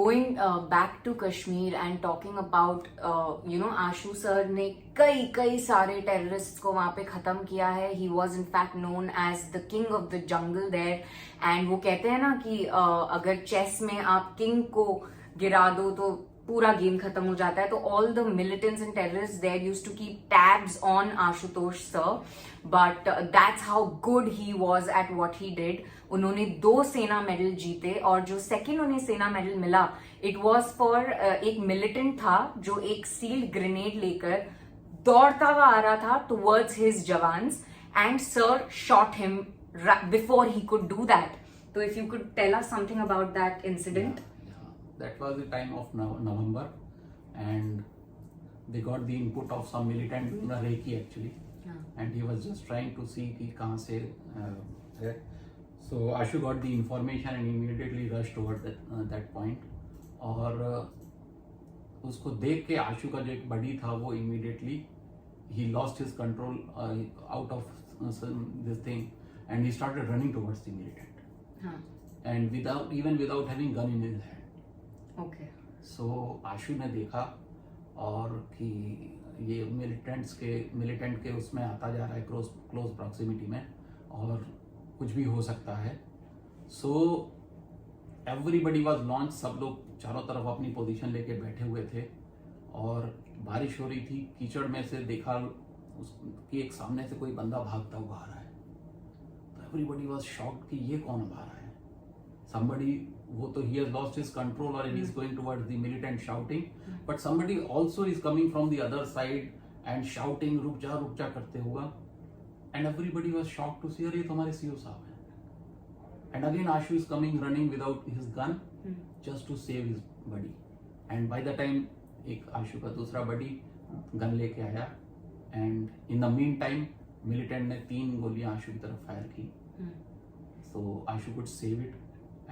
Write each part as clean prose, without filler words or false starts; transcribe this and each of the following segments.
going back to Kashmir and talking about Ashu sir ने कई सारे टेररिस्ट को वहां पे खत्म किया है. He was in fact known as the king of the jungle there. And वो कहते हैं ना कि अगर चेस में आप किंग को गिरा दो तो पूरा गेम खत्म हो जाता है. तो all the militants and terrorists there used to keep tabs on Ashutosh sir, but that's how good he was at what he did. उन्होंने 2 सेना मेडल जीते और जो सेकंड उन्हें सेना मेडल मिला इट वाज फॉर एक मिलिटेंट था जो एक सील्ड ग्रेनेड लेकर दौड़ता हुआ आ रहा था टुवर्ड्स हिज जवान्स and sir shot him before he could do that. तो if you could tell us something about that incident. That was the time of November, and they got the input of some militant Reiki actually, and he was just trying to see कि कहाँ से है. So Ashu got the information and immediately rushed toward that point. और उसको देख के आशु का जो एक बडी था वो immediately he lost his control out of this thing, and he started running towards the militant, and without having gun in his hand. Okay. So आशु ने देखा और कि ये मिलिटेंट के उसमें आता जा रहा है क्लोज प्रॉक्सिमिटी में और कुछ भी हो सकता है. So everybody was launch. सब लोग चारों तरफ अपनी पोजीशन लेके बैठे हुए थे और बारिश हो रही थी. कीचड़ में से देखा कि एक सामने से कोई बंदा भागता हुआ आ रहा है. तो एवरीबडी वाज शॉक्ड कि ये कौन आ रहा है. somebody वो तो he has lost his control or he is going towards the militant shouting, but somebody also is coming from the other side and shouting रुक जा करते हुआ, and everybody was shocked to see अरे ये तो हमारे सीओ साहब हैं. And again Ashu is coming running without his gun just to save his buddy, and by the time एक आशु का दूसरा buddy गन लेके आया, and in the meantime militant ने 3 गोलियां आशु की तरफ फायर की. So Ashu could save it.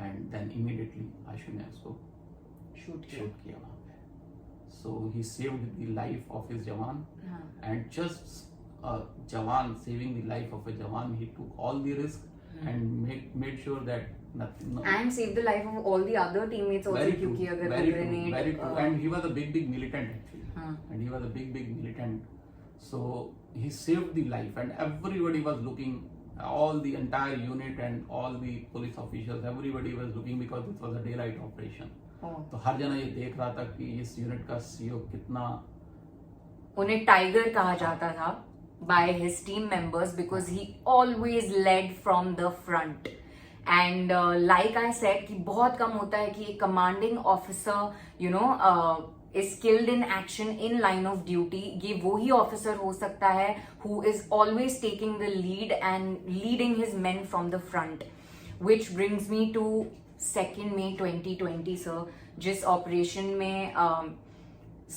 And then immediately आशु ने उसको शूट किया वहाँ पे. So he saved the life of his जवान, and just जवान saving the life of a जवान, he took all the risk and made sure that nothing. And saved the life of all the other teammates also. क्योंकि अगर very grenade. true. And he was a big militant actually. And he was a big militant. So he saved the life, and everybody was looking. All the entire unit and all the police officials, everybody was looking because it was a daylight operation. तो हर जना ये देख रहा था कि इस unit का CEO कितना. उन्हें टाइगर कहा जाता था by his team members because he always led from the front. And like I said कि बहुत कम होता है कि एक commanding officer is skilled in action in line of duty. ये वो ही ऑफिसर हो सकता है who is always taking the lead and leading his men from the front. Which brings me to 2nd May 2020 sir, जिस operation में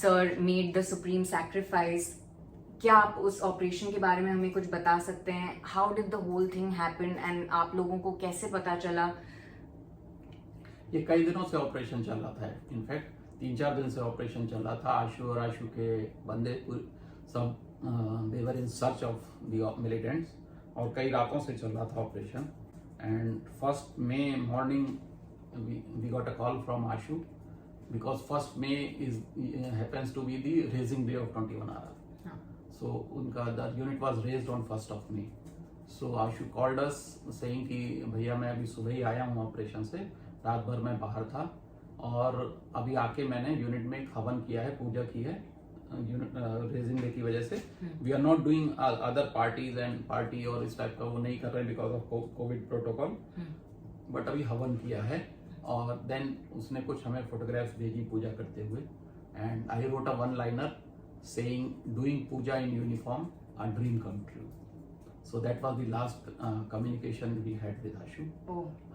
sir made the supreme sacrifice. क्या आप उस ऑपरेशन के बारे में हमें कुछ बता सकते हैं? How did the whole thing happen and आप लोगों को कैसे पता चला? ये कई दिनों से ऑपरेशन चल रहा था. इनफैक्ट 3-4 दिन से ऑपरेशन चल रहा था. आशु और आशु के बंदे सब they were in search of the militants और कई रातों से चल रहा था operation. And 1st May morning we got a call from Ashu because 1st May is happens to be the raising day of 21 RR. So उनका the unit was raised on 1st of May. So Ashu called us saying कि भैया मैं अभी सुबह ही आया हूँ operation से, रात भर मैं बाहर था और अभी आके मैंने यूनिट में एक हवन किया है, पूजा की है रेजिंग डे की वजह से. We are not doing other parties and party और इस टाइप का वो नहीं कर रहे because of COVID protocol, but अभी हवन किया है. और देन उसने कुछ हमें फोटोग्राफ्स भेजी पूजा करते हुए, and I wrote a one liner saying doing puja in uniform a dream come true. So that was the last communication we had with Ashu.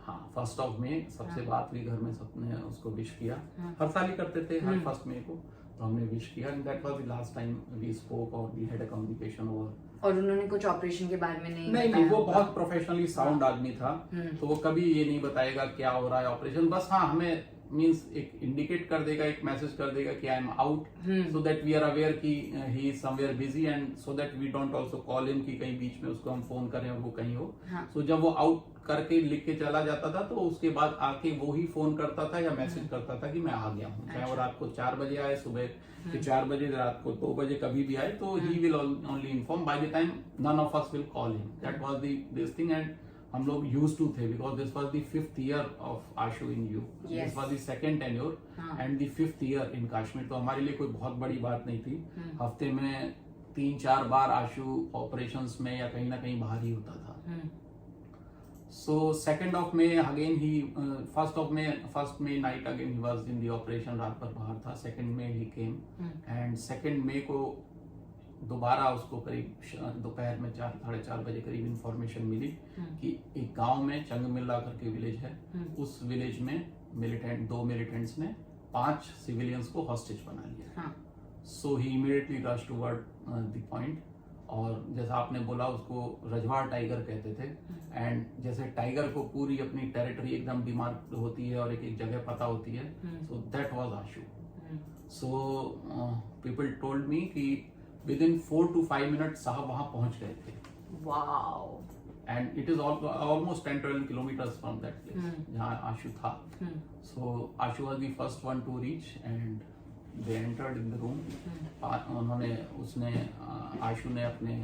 हाँ 1st of May सबसे बात हुई घर में, सबने उसको विश किया. हर साल ही करते थे हर 1st May को, तो हमने विश किया. and that was the last time we spoke or we had a communication over. और उन्होंने कुछ ऑपरेशन के बारे में नहीं वो बहुत प्रोफेशनली साउंड आदमी था. तो वो कभी ये नहीं बताएगा क्या हो रहा है ऑपरेशन. बस हाँ हमें मींस एक इंडिकेट कर देगा, एक मैसेज कर देगा कि I am out, so that we are aware कि he is somewhere busy, and so that we don't also call him कि कहीं बीच में उसको हम फोन करें और वो कहीं हो. हाँ. सो जब वो आउट करके लिख के चला जाता था तो उसके बाद आके वो ही फोन करता था या मैसेज करता था कि मैं आ गया हूँ. चाहे वो रात को 4 बजे आए, सुबह के 4 बजे, रात को 2 बजे, कभी भी आए, तो he will only inform. By the time none of us will call him. That was this thing, and हम लोग यूज्ड टू थे because this was the 5th year of Ashu in you. This was the 2nd tenure and the 5th year in Kashmir. तो हमारे लिए कोई बहुत बड़ी बात नहीं थी. हफ्ते में 3-4 बार आशु ऑपरेशंस में या कहीं ना कहीं बाहर ही होता था. So 2nd of May again he 1st May night again he was in the operation. रात भर बाहर था. 2nd May he came and 2nd May को दोबारा उसको करीब दोपहर में 4-4:30 बजे करीब इंफॉर्मेशन मिली कि एक गांव में चंगमिल्ला करके विलेज है, उस विलेज में दो मिलिटेंट्स ने 5 सिविलियंस को हॉस्टेज बना लिया. So he immediately rush toward the point. और जैसा आपने बोला उसको रजवाड़ टाइगर कहते थे. एंड जैसे टाइगर को पूरी अपनी टेरिटरी एकदम डिमार्क होती है और एक एक जगह पता होती है, so that was Ashu. So people told me कि विद इन 4 to 5 मिनट साहब वहां पहुंच गए थे. Wow. And it is almost 10-12 kilometres from that place जहां आशु था. So Ashu was the first one to reach and they entered in the room. Ashu ने अपने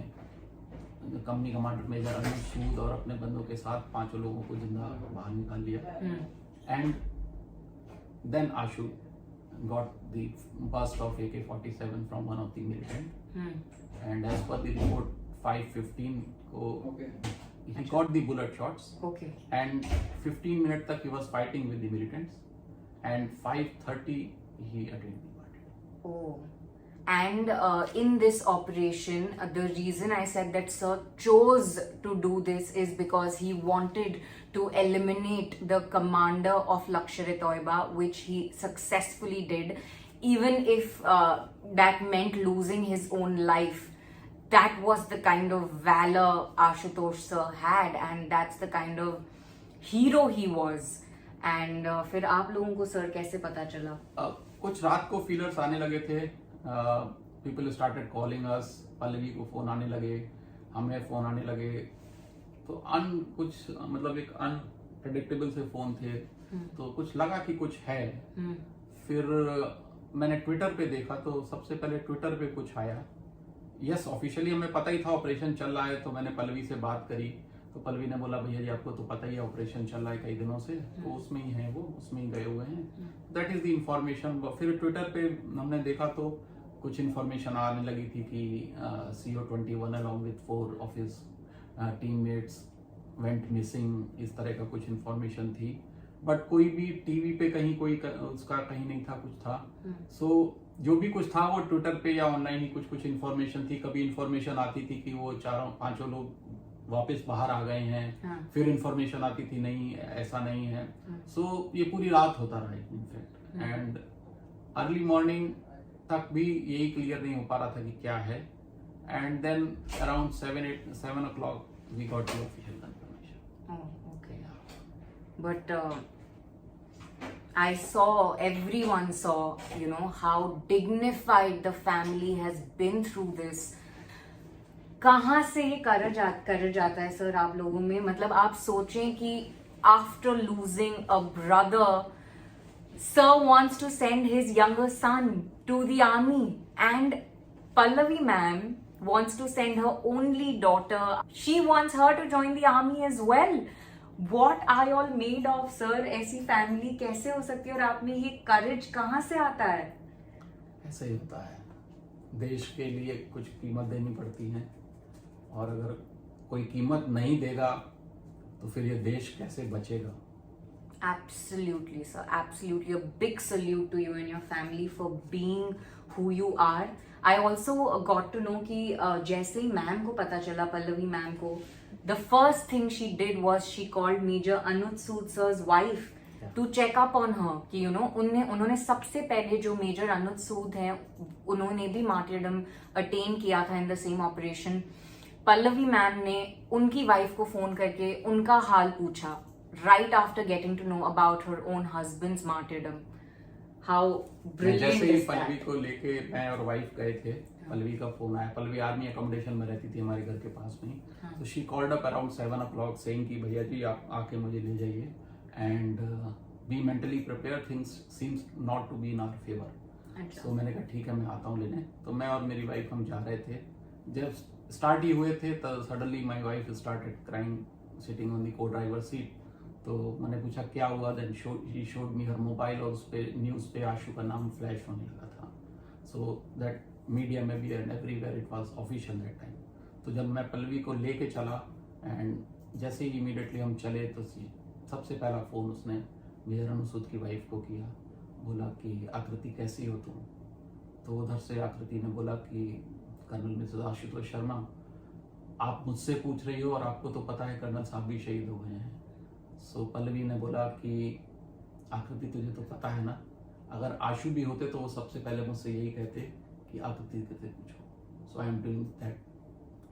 company commander major Anil Sood और अपने बंदों के साथ 5 लोगों को जिंदा बाहर निकाल लिया. And then Ashu got the burst of AK-47 from one of the militant. And as per the report, 5:15 he got the bullet shots. And 15 minutes tak he was fighting with the militants. And 5:30 he attained the body. Oh. And in this operation, the reason I said that sir chose to do this is because he wanted to eliminate the commander of Lashkar-e-Toiba, which he successfully did, even if that meant losing his own life. That was the kind of valor Ashutosh sir had, and that's the kind of hero he was. And फिर आप लोगों को sir कैसे पता चला? कुछ रात को फीलर्स आने लगे थे. People started calling us. Pallavi को फोन आने लगे, हमें फोन आने लगे. तो कुछ मतलब एक अनप्रेडिक्टेबल से फोन थे. तो कुछ लगा कि कुछ है. फिर मैंने ट्विटर पे देखा तो सबसे पहले ट्विटर पे कुछ आया. यस, ऑफिशियली हमें पता ही था ऑपरेशन चल रहा है. तो मैंने पल्लवी से बात करी तो पल्लवी ने बोला भैया जी आपको तो पता ही है ऑपरेशन चल रहा है कई दिनों से, तो उसमें ही है वो, उसमें ही गए हुए हैं. That is the information. फिर ट्विटर पे हमने देखा तो कुछ इन्फॉर्मेशन आने लगी थी कि CO-21 along with 4 of his teammates went missing. इस तरह का कुछ इन्फॉर्मेशन थी. बट कोई भी टीवी पे कहीं कोई उसका कहीं नहीं था कुछ था. सो जो भी कुछ था वो ट्विटर पे या ऑनलाइन ही कुछ इन्फॉर्मेशन थी. कभी इन्फॉर्मेशन आती थी कि वो 4-5 लोग वापस बाहर आ गए हैं. फिर इन्फॉर्मेशन आती थी नहीं ऐसा नहीं है. सो ये पूरी रात होता रहा इनफैक्ट. एंड अर्ली मॉर्निंग तक भी यही क्लियर नहीं हो पा रहा था कि क्या है. And then around 7 o'clock we got the official confirmation. Oh, okay. But I saw, everyone saw, you know, how dignified the family has been through this. कहाँ से ये करेज जाता है सर आप लोगों में? मतलब आप सोचें कि after losing a brother, sir wants to send his younger son to the army, and Pallavi ma'am wants to send her only daughter. She wants her to join the army as well. What are you all made of, sir? ऐसी family कैसे हो सकती है और आप में ये करेज कहाँ से आता है? ऐसा ही होता है. देश के लिए कुछ कीमत देनी पड़ती है, और अगर कोई कीमत नहीं देगा तो फिर ये देश कैसे बचेगा? Absolutely, sir. Absolutely. A big salute to you and your family for being who you are. I also got to know कि जैसे ही मैम को पता चला, पल्लवी मैम को, the first thing she did was she called Major Anuj Sood sir's wife to check up on her. कि you know उन्होंने सबसे पहले जो मेजर अनुज सूद हैं उन्होंने भी मार्टियरडम अटेन किया था in the same operation. Pallavi ma'am ने उनकी वाइफ को फोन करके उनका हाल पूछा right after getting to know about her own husband's martyrdom. How brilliant जैसे ही is पल्लवी that? को लेके मैं और वाइफ गए थे, पल्लवी का फोन आया। पल्लवी आर्मी अकोमोडेशन में रहती थी हमारे घर के पास में ही। हाँ. तो she called up around 7 o'clock saying कि भैया जी आप आके मुझे ले जाइए and be mentally prepare, things seems not to be in our favour. अच्छा. तो मैंने कहा ठीक है मैं आता हूँ लेने। तो मैं और मेरी वाइफ हम जा रहे थे। जब स्टार्ट ही हुए थे तो suddenly my wife started crying sitting on the को ड्राइवर सीट। तो मैंने पूछा क्या हुआ, then she showed me her mobile और उस पर न्यूज़ पे आशु का नाम फ्लैश होने लगा था। सो दैट मीडिया में भी and everywhere it was official that time. तो जब मैं पल्लवी को लेके चला एंड जैसे ही इमीडिएटली हम चले तो सबसे पहला फ़ोन उसने मेजर अनुसूद की वाइफ को किया, बोला कि आकृति कैसी हो तुम। तो उधर से आकृति ने बोला कि कर्नल मिसेस आशुतोष शर्मा आप मुझसे पूछ रही हो और आपको तो पता है कर्नल साहब भी शहीद हो गए हैं। सो पल्लवी ने बोला कि आकृति तुझे तो पता है ना, अगर आशु भी होते तो वो सबसे पहले मुझसे यही कहते कि आकृति से पूछो। So I am doing that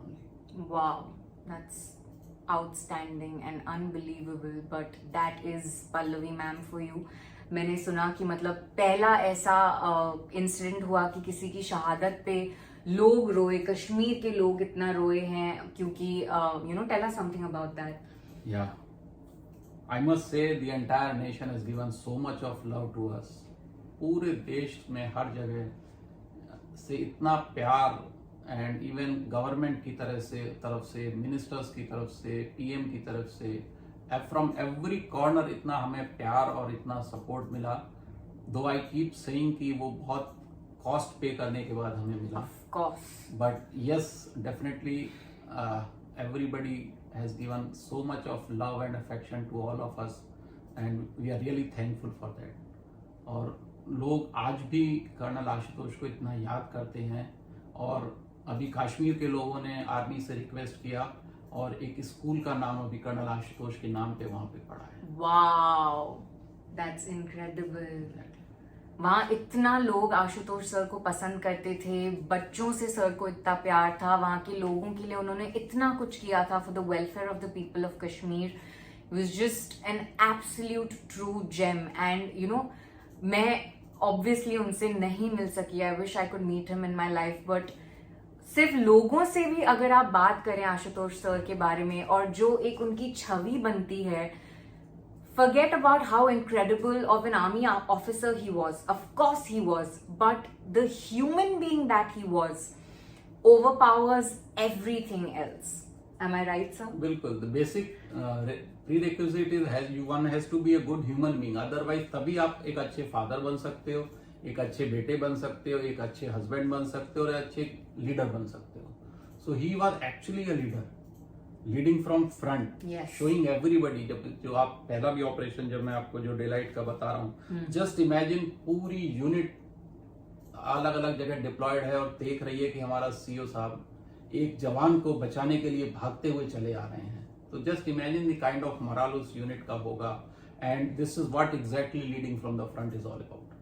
only. Wow, that's outstanding and unbelievable, but that is Pallavi ma'am for you. मैंने सुना कि मतलब पहला ऐसा इंसिडेंट हुआ कि किसी की शहादत पे लोग रोए, कश्मीर के लोग इतना रोए हैं क्योंकि tell us something about that. Yeah, I must say the entire nation has given so much of love to us. पूरे देश में हर जगह से इतना प्यार एंड इवन गवर्नमेंट की तरफ से मिनिस्टर्स की तरफ से पीएम की तरफ से फ्रॉम एवरी कॉर्नर इतना हमें प्यार और इतना सपोर्ट मिला। दो आई कीप सेइंग कि वो बहुत कॉस्ट पे करने के बाद हमें मिला, of course, but yes definitely everybody has given so much of love and affection to all of us and we are really thankful for that. और लोग आज भी कर्नल आशुतोष को इतना याद करते हैं और अभी कश्मीर के लोगों ने आर्मी से रिक्वेस्ट किया और एक स्कूल का नाम अभी कर्नल आशुतोष के नाम पे वहाँ पे पड़ा है। Wow, that's incredible. वहाँ इतना लोग आशुतोष सर को पसंद करते थे, बच्चों से सर को इतना प्यार था, वहाँ के लोगों के लिए उन्होंने इतना कुछ किया था for the welfare of the people of Kashmir. It was just an absolute true gem and मैं ऑब्वियसली उनसे नहीं मिल सकी, I wish I could meet him in my life, but सिर्फ लोगों से भी अगर आप बात करें आशुतोष सर के बारे में और जो एक उनकी छवि बनती है, forget about how incredible of an army officer he was. Of course he was, but the human being that he was overpowers everything else. Am I right, sir? बिल्कुल, the basic prerequisite is one has to be a good human being. Otherwise तभी आप एक अच्छे father बन सकते हो, एक अच्छे बेटे बन सकते हो, एक अच्छे हस्बैंड बन सकते हो और अच्छे लीडर बन सकते हो। So he was actually a leader, leading from front, showing everybody. जो आप पहला भी ऑपरेशन जब मैं आपको जो डेलाइट का बता रहा हूँ, जस्ट इमेजिन पूरी यूनिट अलग अलग जगह डिप्लॉयड है और देख रही है कि हमारा सीओ साहब एक जवान को बचाने के लिए भागते हुए चले आ रहे हैं। तो just imagine the kind of moral उस यूनिट का होगा and this is what exactly leading from the front is all about.